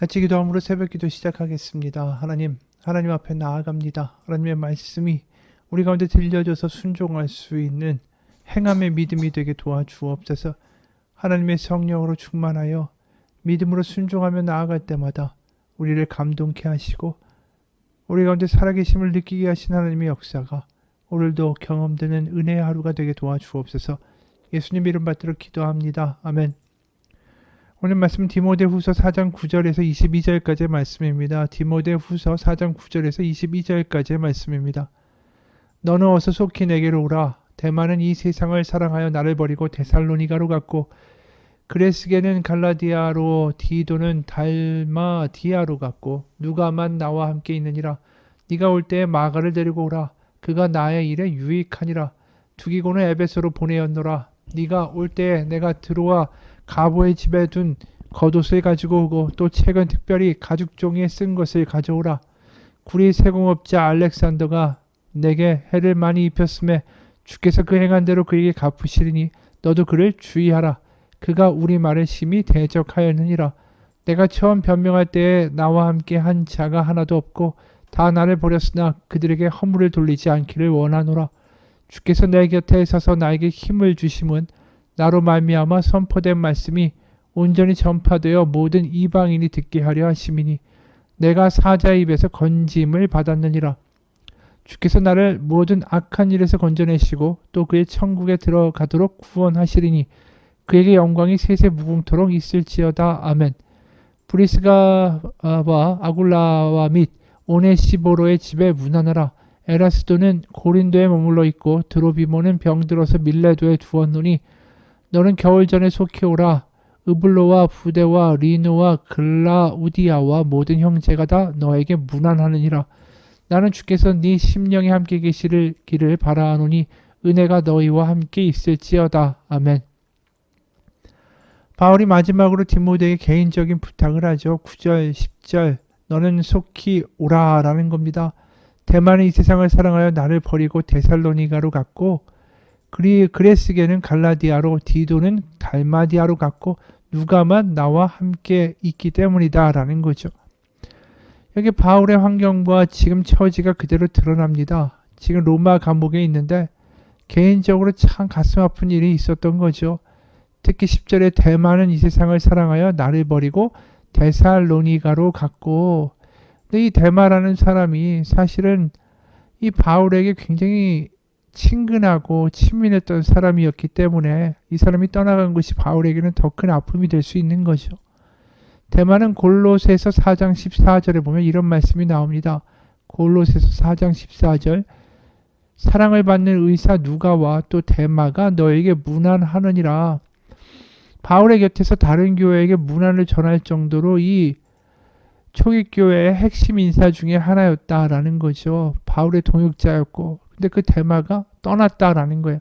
같이 기도함으로 새벽기도 시작하겠습니다. 하나님 앞에 나아갑니다. 하나님의 말씀이 우리 가운데 들려줘서 순종할 수 있는 행함의 믿음이 되게 도와주옵소서. 하나님의 성령으로 충만하여 믿음으로 순종하며 나아갈 때마다 우리를 감동케 하시고 우리 가운데 살아계심을 느끼게 하신 하나님의 역사가 오늘도 경험되는 은혜의 하루가 되게 도와주옵소서. 예수님 이름 받들어 기도합니다. 아멘. 오늘 말씀은 디모데후서 4장 9절에서 22절까지의 말씀입니다. 디모데후서 4장 9절에서 22절까지의 말씀입니다. 너는 어서 속히 내게로 오라. 대만은 이 세상을 사랑하여 나를 버리고 데살로니가로 갔고 그레스게는 갈라디아로 디도는 달마디아로 갔고 누가만 나와 함께 있느니라. 네가 올 때에 마가를 데리고 오라. 그가 나의 일에 유익하니라. 두기고는 에베소로 보내었노라. 네가 올 때에 내가 들어와 가보의 집에 둔 겉옷을 가지고 오고 또 책은 특별히 가죽 종이에 쓴 것을 가져오라. 구리 세공업자 알렉산더가 내게 해를 많이 입혔음에 주께서 그 행한 대로 그에게 갚으시리니 너도 그를 주의하라. 그가 우리 말을 심히 대적하였느니라. 내가 처음 변명할 때에 나와 함께 한 자가 하나도 없고 다 나를 버렸으나 그들에게 허물을 돌리지 않기를 원하노라. 주께서 내 곁에 서서 나에게 힘을 주심은 나로 말미암아 선포된 말씀이 온전히 전파되어 모든 이방인이 듣게 하려 하심이니 내가 사자의 입에서 건짐을 받았느니라. 주께서 나를 모든 악한 일에서 건져내시고 또 그의 천국에 들어가도록 구원하시리니 그에게 영광이 세세 무궁토록 있을지어다. 아멘. 브리스가와 아굴라와 및 오네시보로의 집에 문안하라. 에라스도는 고린도에 머물러 있고 드로비모는 병들어서 밀레도에 두었노니 너는 겨울 전에 속히 오라. 으블로와 부데와 리노와 글라우디아와 모든 형제가 다 너에게 문안하느니라. 나는 주께서 네 심령에 함께 계시기를 바라노니 은혜가 너희와 함께 있을지어다. 아멘. 바울이 마지막으로 디모데에게 개인적인 부탁을 하죠. 9절, 10절 너는 속히 오라 라는 겁니다. 대만은 이 세상을 사랑하여 나를 버리고 데살로니가로 갔고 그레스게는 갈라디아로 디도는 달마디아로 갔고 누가만 나와 함께 있기 때문이다 라는 거죠. 여기 바울의 환경과 지금 처지가 그대로 드러납니다. 지금 로마 감옥에 있는데 개인적으로 참 가슴 아픈 일이 있었던 거죠. 특히 10절에 대만은 이 세상을 사랑하여 나를 버리고 데살로니가로 갔고 근데 이 대마라는 사람이 사실은 이 바울에게 굉장히 친근하고 친밀했던 사람이었기 때문에 이 사람이 떠나간 것이 바울에게는 더 큰 아픔이 될 수 있는 거죠. 대마는 골로새서 4장 14절에 보면 이런 말씀이 나옵니다. 골로새서 4장 14절 사랑을 받는 의사 누가와 또 대마가 너에게 문안하느니라. 바울의 곁에서 다른 교회에게 문안을 전할 정도로 이 초기교회의 핵심 인사 중에 하나였다라는 거죠. 바울의 동역자였고 근데 그 대마가 떠났다라는 거예요.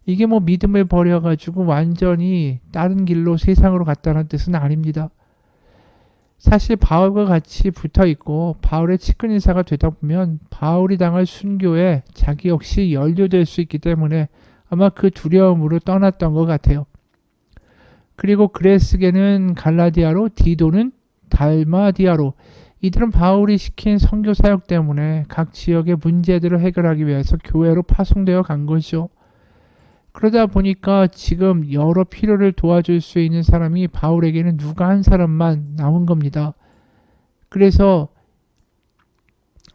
이게 뭐 믿음을 버려가지고 완전히 다른 길로 세상으로 갔다는 뜻은 아닙니다. 사실 바울과 같이 붙어있고 바울의 측근 인사가 되다 보면 바울이 당할 순교에 자기 역시 연루될 수 있기 때문에 아마 그 두려움으로 떠났던 것 같아요. 그리고 그레스게는 갈라디아로 디도는 달마디아로 이들은 바울이 시킨 선교 사역 때문에 각 지역의 문제들을 해결하기 위해서 교회로 파송되어 간 거죠. 그러다 보니까 지금 여러 필요를 도와줄 수 있는 사람이 바울에게는 누가 한 사람만 남은 겁니다. 그래서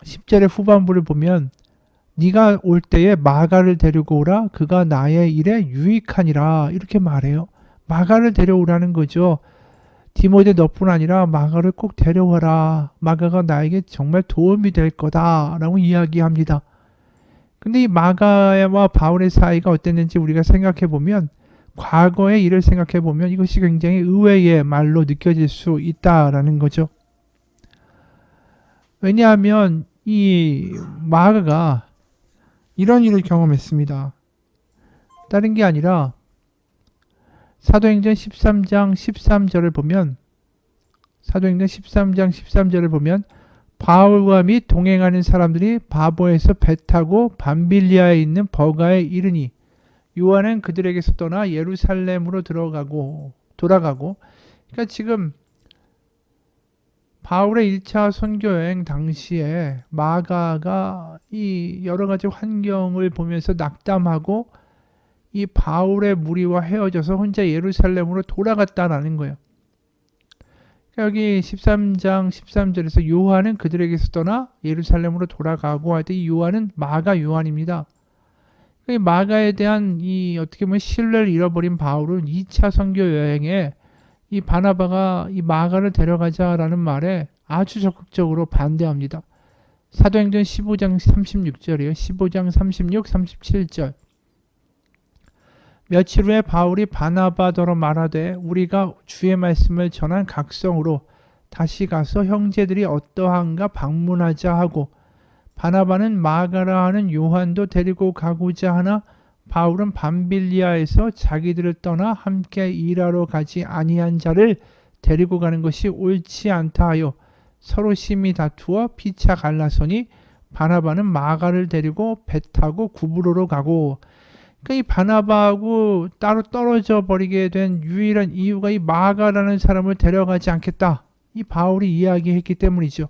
10절의 후반부를 보면 네가 올 때에 마가를 데리고 오라. 그가 나의 일에 유익하니라. 이렇게 말해요. 마가를 데려오라는 거죠. 디모데 너뿐 아니라 마가를 꼭 데려와라. 마가가 나에게 정말 도움이 될 거다라고 이야기합니다. 근데 이 마가와 바울의 사이가 어땠는지 우리가 생각해 보면 과거의 일을 생각해 보면 이것이 굉장히 의외의 말로 느껴질 수 있다라는 거죠. 왜냐하면 이 마가가 이런 일을 경험했습니다. 다른 게 아니라 사도행전 13장 13절을 보면 사도행전 13장 13절을 보면 바울과 및 동행하는 사람들이 바보에서 배 타고 밤빌리아에 있는 버가에 이르니 요한은 그들에게서 떠나 예루살렘으로 돌아가고 그러니까 지금 바울의 1차 선교 여행 당시에 마가가 이 여러 가지 환경을 보면서 낙담하고 이 바울의 무리와 헤어져서 혼자 예루살렘으로 돌아갔다라는 거예요. 여기 13장 13절에서 요한은 그들에게서 떠나 예루살렘으로 돌아가고 할 때 이 요한은 마가 요한입니다. 마가에 대한 이 어떻게 보면 신뢰를 잃어버린 바울은 2차 선교 여행에 이 바나바가 이 마가를 데려가자라는 말에 아주 적극적으로 반대합니다. 사도행전 15장 36절이에요. 15장 36, 37절. 며칠 후에 바울이 바나바더러 말하되 우리가 주의 말씀을 전한 각성으로 다시 가서 형제들이 어떠한가 방문하자 하고 바나바는 마가라 하는 요한도 데리고 가고자 하나 바울은 밤빌리아에서 자기들을 떠나 함께 일하러 가지 아니한 자를 데리고 가는 것이 옳지 않다 하여 서로 심히 다투어 피차 갈라서니 바나바는 마가를 데리고 배 타고 구브로로 가고 그러니까 이 바나바하고 따로 떨어져 버리게 된 유일한 이유가 이 마가라는 사람을 데려가지 않겠다. 이 바울이 이야기했기 때문이죠.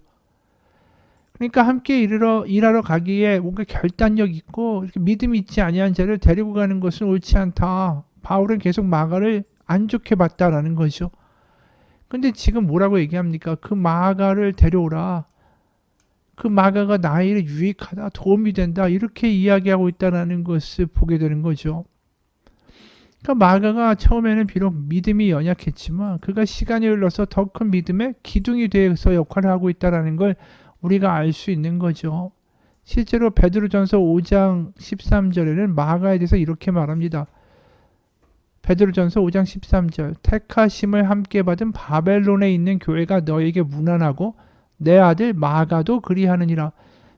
그러니까 함께 일하러 가기에 뭔가 결단력 있고 이렇게 믿음이 있지 아니한 자를 데리고 가는 것은 옳지 않다. 바울은 계속 마가를 안 좋게 봤다라는 거죠. 근데 지금 뭐라고 얘기합니까? 그 마가를 데려오라. 그 마가가 나에게 유익하다, 도움이 된다 이렇게 이야기하고 있다는 것을 보게 되는 거죠. 그러니까 마가가 처음에는 비록 믿음이 연약했지만 그가 시간이 흘러서 더 큰 믿음의 기둥이 되어서 역할을 하고 있다는 걸 우리가 알 수 있는 거죠. 실제로 베드로전서 5장 13절에는 마가에 대해서 이렇게 말합니다. 베드로전서 5장 13절 택하심을 함께 받은 바벨론에 있는 교회가 너에게 문안하고 내 아들 마가도 그리하느니라.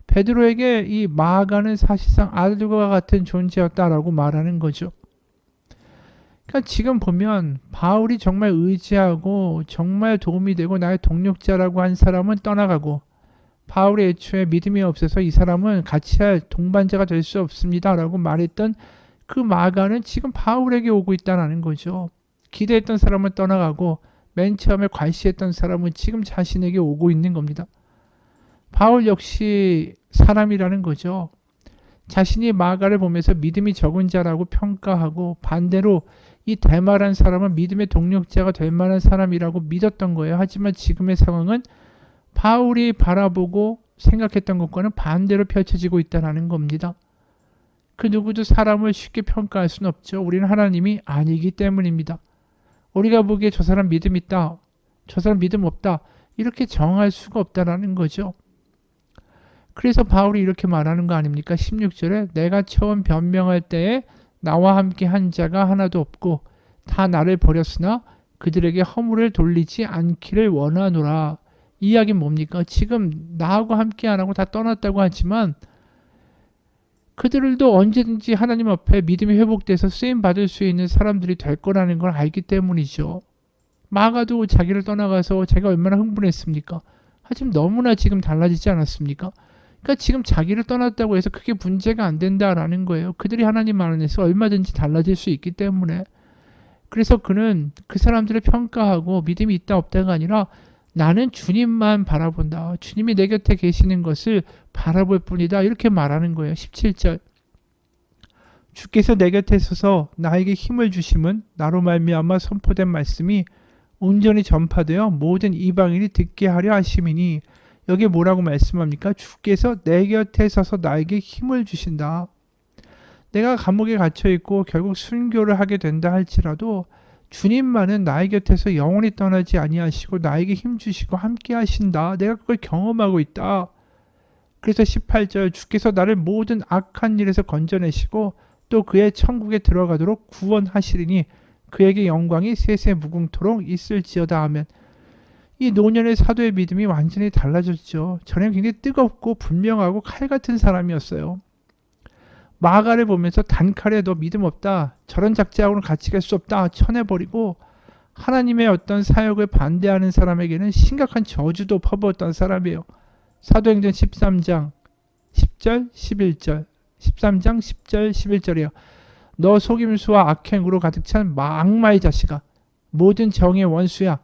베드로에게 이 마가는 사실상 아들과 같은 존재였다라고 말하는 거죠. 그러니까 지금 보면 바울이 정말 의지하고 정말 도움이 되고 나의 동력자라고 한 사람은 떠나가고 바울의 애초에 믿음이 없어서 이 사람은 같이 할 동반자가 될 수 없습니다 라고 말했던 그 마가는 지금 바울에게 오고 있다는 거죠. 기대했던 사람은 떠나가고 맨 처음에 과시했던 사람은 지금 자신에게 오고 있는 겁니다. 바울 역시 사람이라는 거죠. 자신이 마가를 보면서 믿음이 적은 자라고 평가하고 반대로 이 대마란 사람은 믿음의 동력자가 될 만한 사람이라고 믿었던 거예요. 하지만 지금의 상황은 바울이 바라보고 생각했던 것과는 반대로 펼쳐지고 있다는 겁니다. 그 누구도 사람을 쉽게 평가할 수는 없죠. 우리는 하나님이 아니기 때문입니다. 우리가 보기에 저 사람 믿음 있다, 저 사람 믿음 없다 이렇게 정할 수가 없다는 거죠. 그래서 바울이 이렇게 말하는 거 아닙니까? 16절에 내가 처음 변명할 때에 나와 함께 한 자가 하나도 없고 다 나를 버렸으나 그들에게 허물을 돌리지 않기를 원하노라. 이 이야기는 뭡니까? 지금 나하고 함께 안 하고 다 떠났다고 하지만 그들도 언제든지 하나님 앞에 믿음이 회복돼서 쓰임받을 수 있는 사람들이 될 거라는 걸 알기 때문이죠. 마가도 자기를 떠나가서 자기가 얼마나 흥분했습니까? 하지만 너무나 지금 달라지지 않았습니까? 그러니까 지금 자기를 떠났다고 해서 그게 문제가 안 된다라는 거예요. 그들이 하나님 안에서 얼마든지 달라질 수 있기 때문에. 그래서 그는 그 사람들을 평가하고 믿음이 있다 없다가 아니라 나는 주님만 바라본다. 주님이 내 곁에 계시는 것을 바라볼 뿐이다. 이렇게 말하는 거예요. 17절. 주께서 내 곁에 서서 나에게 힘을 주심은 나로 말미암아 선포된 말씀이 온전히 전파되어 모든 이방인이 듣게 하려 하심이니 여기에 뭐라고 말씀합니까? 주께서 내 곁에 서서 나에게 힘을 주신다. 내가 감옥에 갇혀 있고 결국 순교를 하게 된다 할지라도 주님만은 나의 곁에서 영원히 떠나지 아니하시고 나에게 힘 주시고 함께 하신다. 내가 그걸 경험하고 있다. 그래서 18절 주께서 나를 모든 악한 일에서 건져내시고 또 그의 천국에 들어가도록 구원하시리니 그에게 영광이 세세 무궁토록 있을지어다 하면 이 노년의 사도의 믿음이 완전히 달라졌죠. 전에는 굉장히 뜨겁고 분명하고 칼 같은 사람이었어요. 마가를 보면서 단칼에 너 믿음 없다, 저런 작자하고는 같이 갈 수 없다 쳐내버리고 하나님의 어떤 사역을 반대하는 사람에게는 심각한 저주도 퍼부었던 사람이에요. 사도행전 13장 10절 11절 13장 10절 11절이에요. 너 속임수와 악행으로 가득 찬 악마의 자식아, 모든 정의 원수야,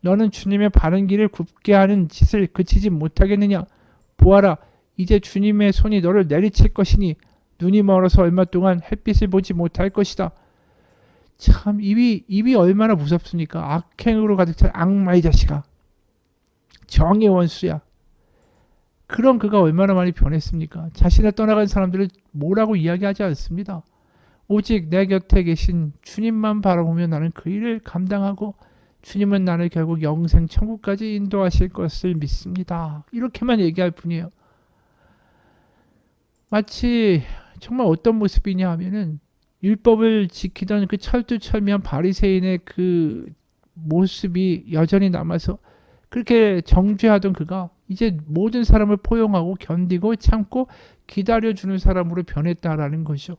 너는 주님의 바른 길을 굽게 하는 짓을 그치지 못하겠느냐? 보아라, 이제 주님의 손이 너를 내리칠 것이니 눈이 멀어서 얼마 동안 햇빛을 보지 못할 것이다. 참 입이 얼마나 무섭습니까? 악행으로 가득 찬 악마의 자식아. 정의 원수야. 그런 그가 얼마나 많이 변했습니까? 자신을 떠나간 사람들을 뭐라고 이야기하지 않습니다. 오직 내 곁에 계신 주님만 바라보며 나는 그 일을 감당하고 주님은 나를 결국 영생 천국까지 인도하실 것을 믿습니다. 이렇게만 얘기할 뿐이에요. 마치 정말 어떤 모습이냐 하면은 율법을 지키던 그 철두철미한 바리새인의 그 모습이 여전히 남아서 그렇게 정죄하던 그가 이제 모든 사람을 포용하고 견디고 참고 기다려주는 사람으로 변했다라는 것이죠.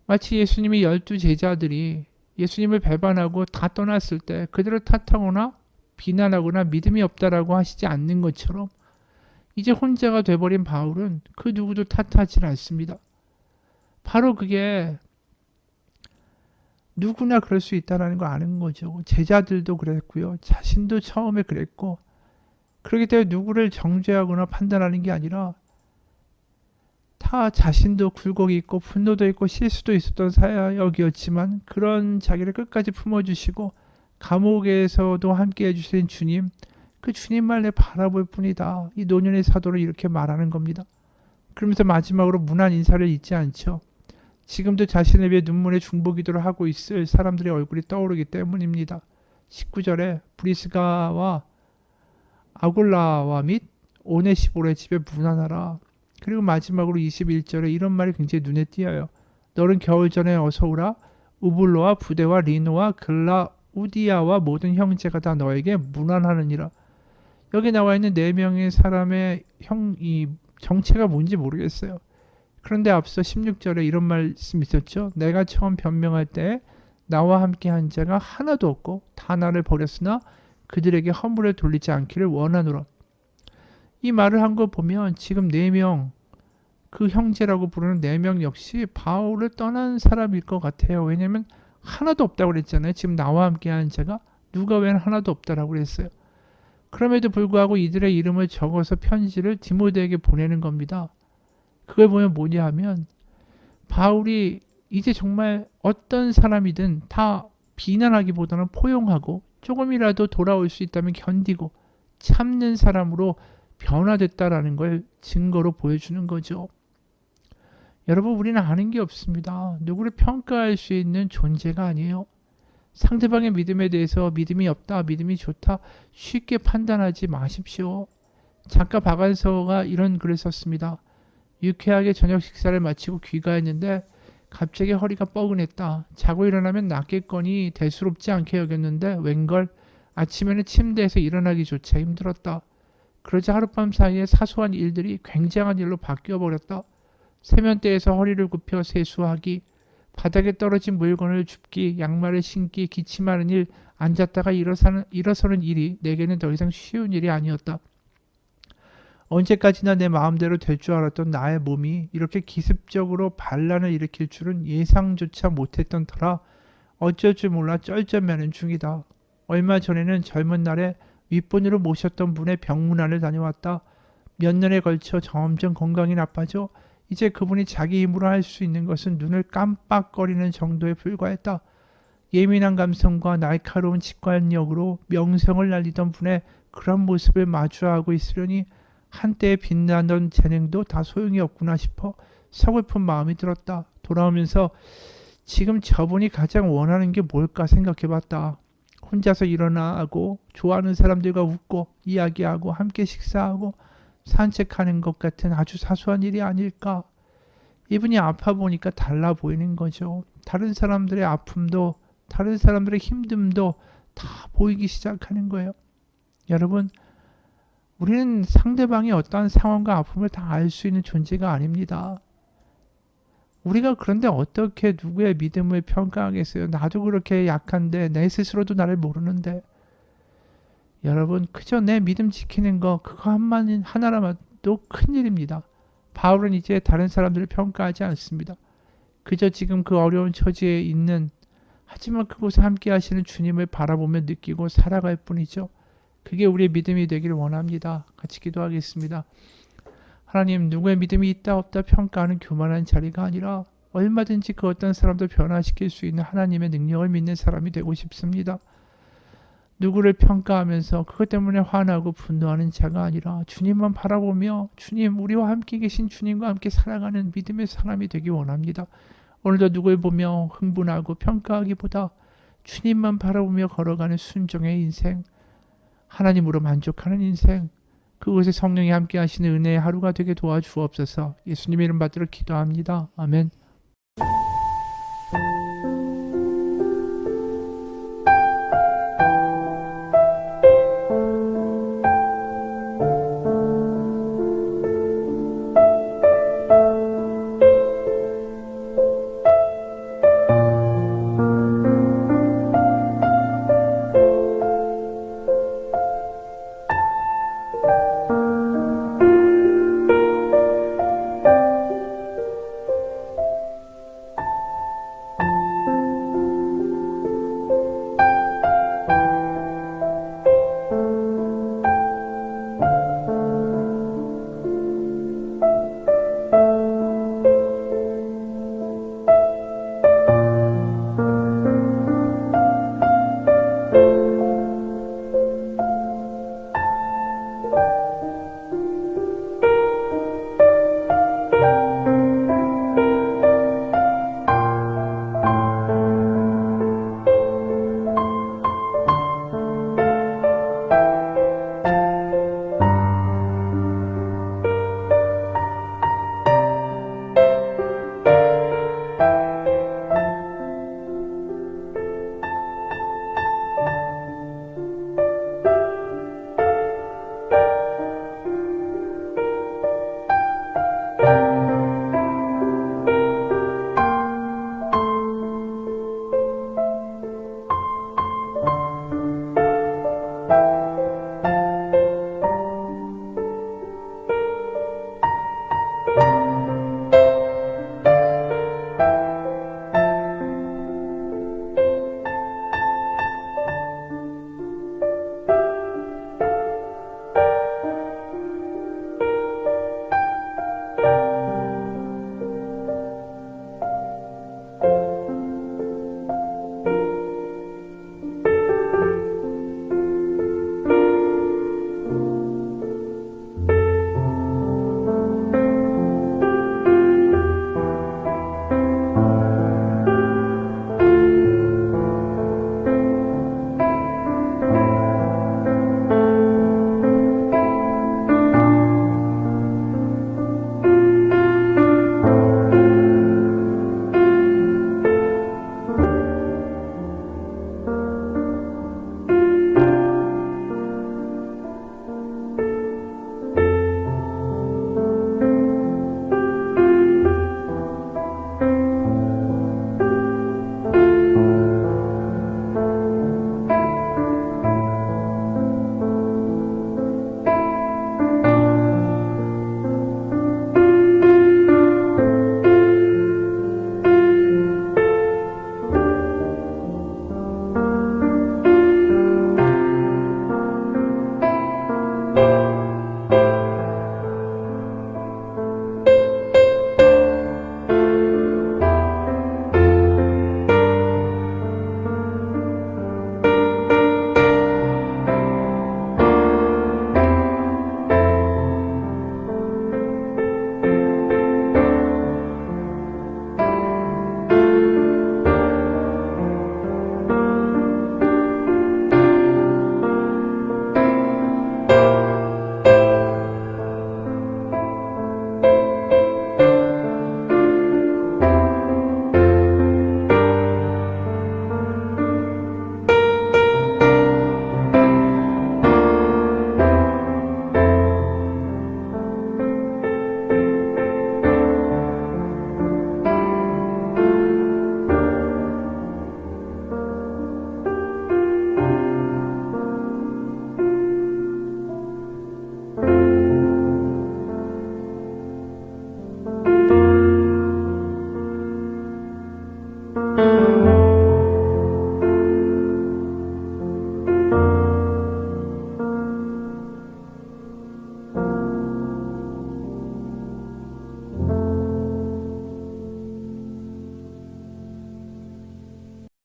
마치 예수님이 12제자들이 예수님을 배반하고 다 떠났을 때 그들을 탓하거나 비난하거나 믿음이 없다라고 하시지 않는 것처럼 이제 혼자가 돼버린 바울은 그 누구도 탓하지 않습니다. 바로 그게 누구나 그럴 수 있다는 걸 아는 거죠. 제자들도 그랬고요. 자신도 처음에 그랬고 그렇기 때문에 누구를 정죄하거나 판단하는 게 아니라 다 자신도 굴곡이 있고 분노도 있고 실수도 있었던 사역이었지만 그런 자기를 끝까지 품어주시고 감옥에서도 함께 해주신 주님, 그 주님만 내 바라볼 뿐이다. 이 노년의 사도를 이렇게 말하는 겁니다. 그러면서 마지막으로 문안 인사를 잊지 않죠. 지금도 자신을 위해 눈물의 중보기도를 하고 있을 사람들의 얼굴이 떠오르기 때문입니다. 19절에 브리스가와 아굴라와 및 오네시보의 집에 문안하라. 그리고 마지막으로 21절에 이런 말이 굉장히 눈에 띄어요. 너는 겨울 전에 어서 오라. 우블로와 부데와 리노와 글라우디아와 모든 형제가 다 너에게 문안하느니라. 여기 나와 있는 4명의 사람의 이 정체가 뭔지 모르겠어요. 그런데 앞서 16절에 이런 말씀이 있었죠. 내가 처음 변명할 때 나와 함께 한 자가 하나도 없고 다 나를 버렸으나 그들에게 허물을 돌리지 않기를 원하노라. 이 말을 한 거 보면 지금 4명, 그 형제라고 부르는 4명 역시 바울을 떠난 사람일 것 같아요. 왜냐하면 하나도 없다고 그랬잖아요. 지금 나와 함께 한 자가 누가 웬 하나도 없다라고 그랬어요. 그럼에도 불구하고 이들의 이름을 적어서 편지를 디모데에게 보내는 겁니다. 그걸 보면 뭐냐 하면 바울이 이제 정말 어떤 사람이든 다 비난하기보다는 포용하고 조금이라도 돌아올 수 있다면 견디고 참는 사람으로 변화됐다라는 걸 증거로 보여주는 거죠. 여러분, 우리는 아는 게 없습니다. 누구를 평가할 수 있는 존재가 아니에요. 상대방의 믿음에 대해서 믿음이 없다, 믿음이 좋다 쉽게 판단하지 마십시오. 작가 박완서가 이런 글을 썼습니다. 유쾌하게 저녁 식사를 마치고 귀가했는데 갑자기 허리가 뻐근했다. 자고 일어나면 낫겠거니 대수롭지 않게 여겼는데 웬걸 아침에는 침대에서 일어나기조차 힘들었다. 그러자 하룻밤 사이에 사소한 일들이 굉장한 일로 바뀌어버렸다. 세면대에서 허리를 굽혀 세수하기, 바닥에 떨어진 물건을 줍기, 양말을 신기, 기침하는 일, 앉았다가 일어서는 일이 내게는 더 이상 쉬운 일이 아니었다. 언제까지나 내 마음대로 될 줄 알았던 나의 몸이 이렇게 기습적으로 반란을 일으킬 줄은 예상조차 못했던 터라 어쩔 줄 몰라 쩔쩔매는 중이다. 얼마 전에는 젊은 날에 윗분으로 모셨던 분의 병문안을 다녀왔다. 몇 년에 걸쳐 점점 건강이 나빠져 이제 그분이 자기 힘으로 할 수 있는 것은 눈을 깜빡거리는 정도에 불과했다. 예민한 감성과 날카로운 직관력으로 명성을 날리던 분의 그런 모습을 마주하고 있으려니 한때에 빛나던 재능도 다 소용이 없구나 싶어 서글픈 마음이 들었다. 돌아오면서 지금 저분이 가장 원하는 게 뭘까 생각해봤다. 혼자서 일어나고 좋아하는 사람들과 웃고 이야기하고 함께 식사하고 산책하는 것 같은 아주 사소한 일이 아닐까. 이분이 아파 보니까 달라 보이는 거죠. 다른 사람들의 아픔도 다른 사람들의 힘듦도 다 보이기 시작하는 거예요. 여러분, 우리는 상대방의 어떠한 상황과 아픔을 다 알 수 있는 존재가 아닙니다. 우리가 그런데 어떻게 누구의 믿음을 평가하겠어요? 나도 그렇게 약한데 내 스스로도 나를 모르는데. 여러분, 그저 내 믿음 지키는 거 그거 하나라도 큰일입니다. 바울은 이제 다른 사람들을 평가하지 않습니다. 그저 지금 그 어려운 처지에 있는 하지만 그곳에 함께 하시는 주님을 바라보며 느끼고 살아갈 뿐이죠. 그게 우리의 믿음이 되기를 원합니다. 같이 기도하겠습니다. 하나님, 누구의 믿음이 있다 없다 평가하는 교만한 자리가 아니라 얼마든지 그 어떤 사람도 변화시킬 수 있는 하나님의 능력을 믿는 사람이 되고 싶습니다. 누구를 평가하면서 그것 때문에 화나고 분노하는 자가 아니라 주님만 바라보며 주님, 우리와 함께 계신 주님과 함께 살아가는 믿음의 사람이 되기 원합니다. 오늘도 누구를 보며 흥분하고 평가하기보다 주님만 바라보며 걸어가는 순종의 인생, 하나님으로 만족하는 인생, 그곳에 성령이 함께 하시는 은혜의 하루가 되게 도와주옵소서. 예수님의 이름 받들어 기도합니다. 아멘.